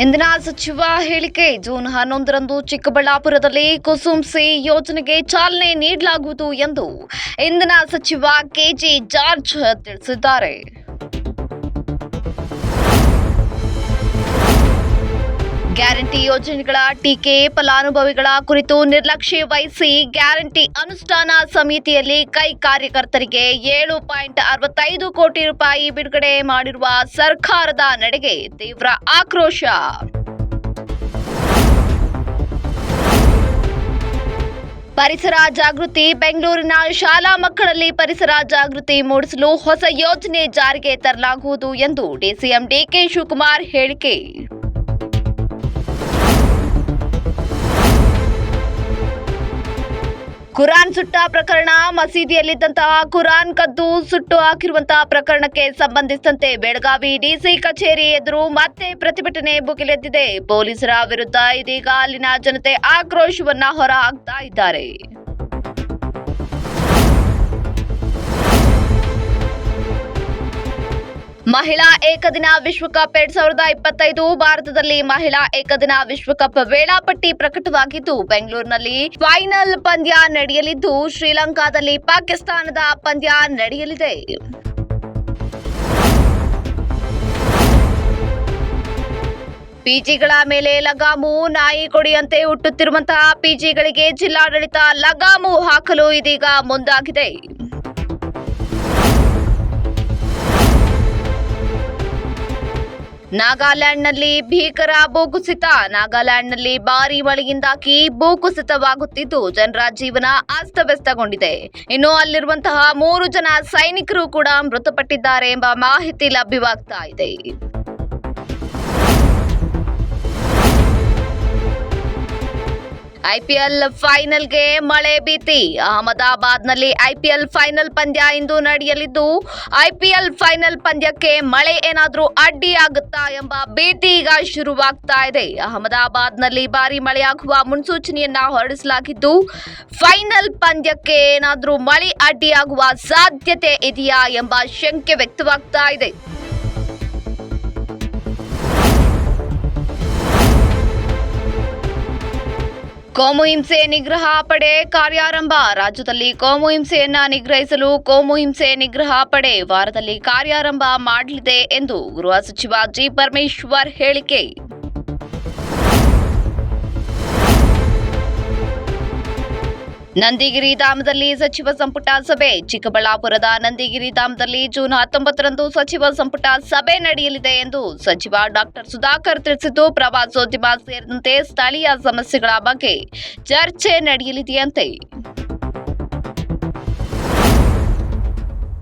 ಇಂದಿನ ಸಚಿವ ಹೇಳಿಕೆ ಜೂನ್ 11ರಂದು ಚಿಕ್ಕಬಳ್ಳಾಪುರದಲ್ಲಿ ಕುಸುಮ್ ಸಿ ಯೋಜನೆಗೆ ಚಾಲನೆ ನೀಡಲಾಗುವುದು ಎಂದು ಇಂದಿನ ಸಚಿವ ಕೆಜೆ ಜಾರ್ಜ್ ತಿಳಿಸಿದ್ದಾರೆ. ಗ್ಯಾರಂಟಿ ಯೋಜನೆಗಳ ಟೀಕೆ, ಫಲಾನುಭವಿಗಳ ಕುರಿತು ನಿರ್ಲಕ್ಷ್ಯ ವಹಿಸಿ ಗ್ಯಾರಂಟಿ ಅನುಷ್ಠಾನ ಸಮಿತಿಯಲ್ಲಿ ಕೈ ಕಾರ್ಯಕರ್ತರಿಗೆ 7.65 ಕೋಟಿ ರೂಪಾಯಿ ಬಿಡುಗಡೆ ಮಾಡಿರುವ ಸರ್ಕಾರದ ನಡೆಗೆ ತೀವ್ರ ಆಕ್ರೋಶ. ಪರಿಸರ ಜಾಗೃತಿ. ಬೆಂಗಳೂರಿನ ಶಾಲಾ ಮಕ್ಕಳಲ್ಲಿ ಪರಿಸರ ಜಾಗೃತಿ ಮೂಡಿಸಲು ಹೊಸ ಯೋಜನೆ ಜಾರಿಗೆ ತರಲಾಗುವುದು ಎಂದು ಡಿಸಿಎಂ ಡಿಕೆ ಶಿವಕುಮಾರ್ ಹೇಳಿಕೆ. ಕುರಾನ್ ಸುಟ್ಟ ಪ್ರಕರಣ. ಮಸೀದಿಯಲ್ಲಿದ್ದಂತಹ ಕುರಾನ್ ಕದ್ದು ಸುಟ್ಟು ಹಾಕಿರುವಂತಹ ಪ್ರಕರಣಕ್ಕೆ ಸಂಬಂಧಿಸಿದಂತೆ ಬೆಳಗಾವಿ ಡಿಸಿ ಕಚೇರಿ ಎದುರು ಮತ್ತೆ ಪ್ರತಿಭಟನೆ ಭುಗಿಲೆದ್ದಿದೆ. ಪೊಲೀಸರ ವಿರುದ್ಧ ಇದೀಗ ಅಲ್ಲಿನ ಜನತೆ ಆಕ್ರೋಶವನ್ನ ಹೊರಹಾಕ್ತಾ ಇದ್ದಾರೆ. ಮಹಿಳಾ ಏಕದಿನ ವಿಶ್ವಕಪ್ 2025 ಭಾರತದಲ್ಲಿ ಮಹಿಳಾ ಏಕದಿನ ವಿಶ್ವಕಪ್ ವೇಳಾಪಟ್ಟಿ ಪ್ರಕಟವಾಗಿದ್ದು, ಬೆಂಗಳೂರಿನಲ್ಲಿ ಫೈನಲ್ ಪಂದ್ಯ ನಡೆಯಲಿದ್ದು, ಶ್ರೀಲಂಕಾದಲ್ಲಿ ಪಾಕಿಸ್ತಾನದ ಪಂದ್ಯ ನಡೆಯಲಿದೆ. ಪಿಜಿಗಳ ಮೇಲೆ ಲಗಾಮು. ನಾಯಿ ಕೊಡಿಯಂತೆ ಹುಟ್ಟುತ್ತಿರುವಂತಹ ಪಿಜಿಗಳಿಗೆ ಜಿಲ್ಲಾಡಳಿತ ಲಗಾಮು ಹಾಕಲು ಇದೀಗ ಮುಂದಾಗಿದೆ. ನಾಗಾಲ್ಯಾಂಡ್ನಲ್ಲಿ ಭೀಕರ ಭೂಕುಸಿತ. ನಾಗಾಲ್ಯಾಂಡ್ನಲ್ಲಿ ಭಾರೀ ಮಳೆಯಿಂದಾಗಿ ಭೂಕುಸಿತವಾಗುತ್ತಿದ್ದು, ಜನರ ಜೀವನ ಅಸ್ತವ್ಯಸ್ತಗೊಂಡಿದೆ. ಇನ್ನು ಅಲ್ಲಿರುವಂತಹ 3 ಜನ ಸೈನಿಕರು ಕೂಡ ಮೃತಪಟ್ಟಿದ್ದಾರೆ ಎಂಬ ಮಾಹಿತಿ ಲಭ್ಯವಾಗ್ತಾ ಇದೆ. ಐಪಿಎಲ್ ಫೈನಲ್ಗೆ ಮಳೆ ಭೀತಿ. ಅಹಮದಾಬಾದ್ನಲ್ಲಿ ಐಪಿಎಲ್ ಫೈನಲ್ ಪಂದ್ಯ ಇಂದು ನಡೆಯಲಿದ್ದು, ಐಪಿಎಲ್ ಫೈನಲ್ ಪಂದ್ಯಕ್ಕೆ ಮಳೆ ಏನಾದರೂ ಅಡ್ಡಿಯಾಗುತ್ತಾ ಎಂಬ ಭೀತಿ ಈಗ ಶುರುವಾಗ್ತಾ ಇದೆ. ಅಹಮದಾಬಾದ್ನಲ್ಲಿ ಭಾರೀ ಮಳೆಯಾಗುವ ಮುನ್ಸೂಚನೆಯನ್ನ ಹೊರಡಿಸಲಾಗಿದ್ದು, ಫೈನಲ್ ಪಂದ್ಯಕ್ಕೆ ಏನಾದರೂ ಮಳೆ ಅಡ್ಡಿಯಾಗುವ ಸಾಧ್ಯತೆ ಇದೆಯಾ ಎಂಬ ಶಂಕೆ ವ್ಯಕ್ತವಾಗ್ತಾ ಇದೆ. ಕೋಮು ಹಿಂಸೆ ನಿಗ್ರಹ ಪಡೆ ಕಾರ್ಯಾರಂಭ. ರಾಜ್ಯದಲ್ಲಿ ಕೋಮು ಹಿಂಸೆಯನ್ನ ನಿಗ್ರಹಿಸಲು ಕೋಮು ಹಿಂಸೆ ನಿಗ್ರಹ ಪಡೆ ವಾರದಲ್ಲಿ ಕಾರ್ಯಾರಂಭ ಮಾಡಲಿದೆ ಎಂದು ಗೃಹ ಸಚಿವ ಜಿ. ಪರಮೇಶ್ವರ್ ಹೇಳಿಕೆ. ನಂದಿಗಿರಿ ಧಾಮದಲ್ಲಿ ಸಚಿವ ಸಂಪುಟ ಸಭೆ. ಚಿಕ್ಕಬಳ್ಳಾಪುರದ ನಂದಿಗಿರಿ ಧಾಮದಲ್ಲಿ ಜೂನ್ 19ರಂದು ಸಚಿವ ಸಂಪುಟ ಸಭೆ ನಡೆಯಲಿದೆ ಎಂದು ಸಚಿವ ಡಾಕ್ಟರ್ ಸುಧಾಕರ್ ತಿಳಿಸಿದ್ದು, ಪ್ರವಾಸೋದ್ಯಮ ಸೇರಿದಂತೆ ಸ್ಥಳೀಯ ಸಮಸ್ಯೆಗಳ ಬಗ್ಗೆ ಚರ್ಚೆ ನಡೆಯಲಿದೆಯಂತೆ.